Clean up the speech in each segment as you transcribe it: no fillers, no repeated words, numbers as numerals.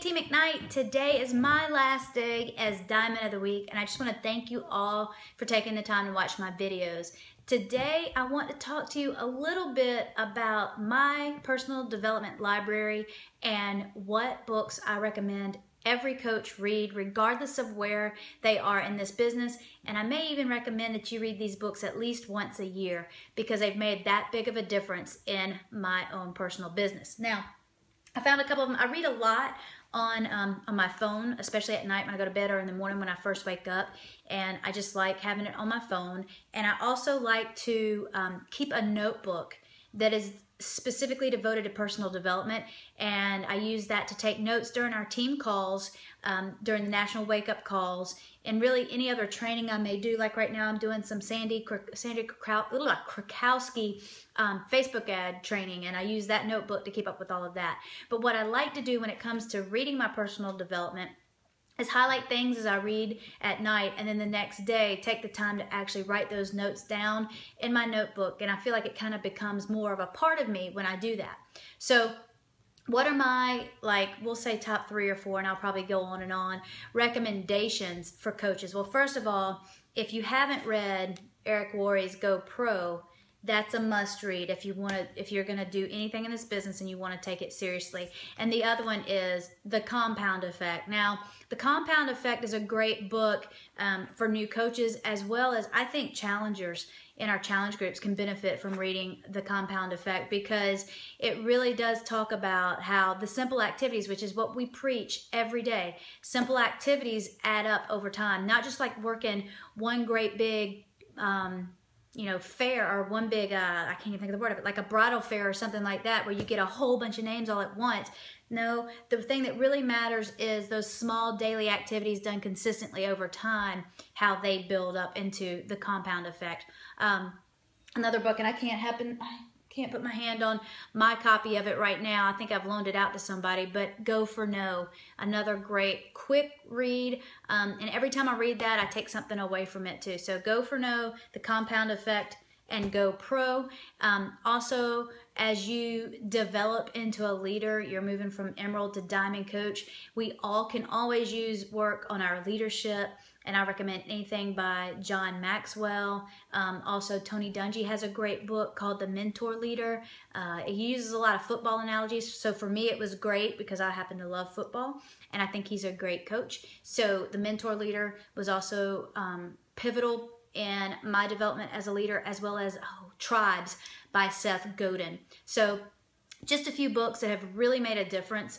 Team Ignite, today is my last day as Diamond of the Week, and I just want to thank you all for taking the time to watch my videos. Today, I want to talk to you a little bit about my personal development library and what books I recommend every coach read, regardless of where they are in this business. And I may even recommend that you read these books at least once a year because they've made that big of a difference in my own personal business. Now, I found a couple of them. I read a lot on my phone, especially at night when I go to bed or in the morning when I first wake up, and I just like having it on my phone. And I also like to keep a notebook that is specifically devoted to personal development, and I use that to take notes during our team calls, during the national wake-up calls, and really any other training I may do. Like right now I'm doing some Sandy Krakowski Facebook ad training, and I use that notebook to keep up with all of that. But what I like to do when it comes to reading my personal development is highlight things as I read at night, and then the next day take the time to actually write those notes down in my notebook, and I feel like it kind of becomes more of a part of me when I do that. So what are my, we'll say top 3 or 4, and I'll probably go on and on, recommendations for coaches? Well, first of all, if you haven't read Eric Worre's Go Pro, that's a must read if you're gonna do anything in this business and you want to take it seriously. And the other one is The Compound Effect. Now, The Compound Effect is a great book for new coaches, as well as I think challengers in our challenge groups can benefit from reading The Compound Effect, because it really does talk about how the simple activities, which is what we preach every day, simple activities add up over time. Not just like working one great big fair, or one big, I can't even think of the word of it, like a bridal fair or something like that, where you get a whole bunch of names all at once. No, the thing that really matters is those small daily activities done consistently over time, how they build up into the compound effect. Another book, and I can't put my hand on my copy of it right now. I think I've loaned it out to somebody, but Go for No, another great quick read. And every time I read that, I take something away from it too. So Go for No, The Compound Effect, and Go Pro. Also, as you develop into a leader, you're moving from Emerald to Diamond Coach, we all can always use work on our leadership. And I recommend anything by John Maxwell. Also, Tony Dungy has a great book called The Mentor Leader. He uses a lot of football analogies. So for me, it was great because I happen to love football, and I think he's a great coach. So The Mentor Leader was also pivotal in my development as a leader, as well as Tribes by Seth Godin. So just a few books that have really made a difference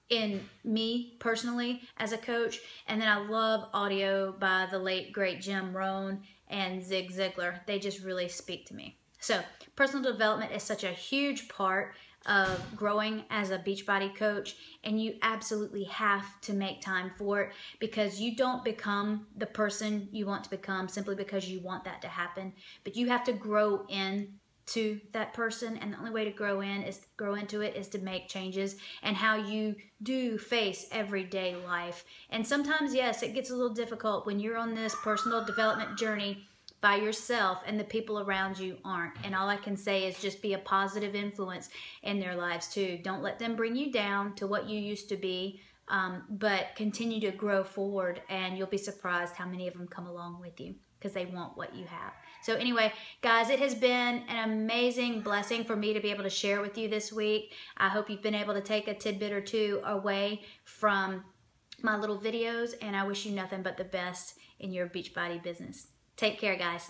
in me personally as a coach. And then I love audio by the late great Jim Rohn and Zig Ziglar. They just really speak to me. So personal development is such a huge part of growing as a Beachbody coach, and you absolutely have to make time for it, because you don't become the person you want to become simply because you want that to happen, but you have to grow into that person, and the only way to grow into it is to make changes and how you do face everyday life. And sometimes, yes, it gets a little difficult when you're on this personal development journey by yourself and the people around you aren't. And all I can say is just be a positive influence in their lives too. Don't let them bring you down to what you used to be, but continue to grow forward, and you'll be surprised how many of them come along with you because they want what you have. So anyway, guys, it has been an amazing blessing for me to be able to share with you this week. I hope you've been able to take a tidbit or two away from my little videos, and I wish you nothing but the best in your Beachbody business. Take care, guys.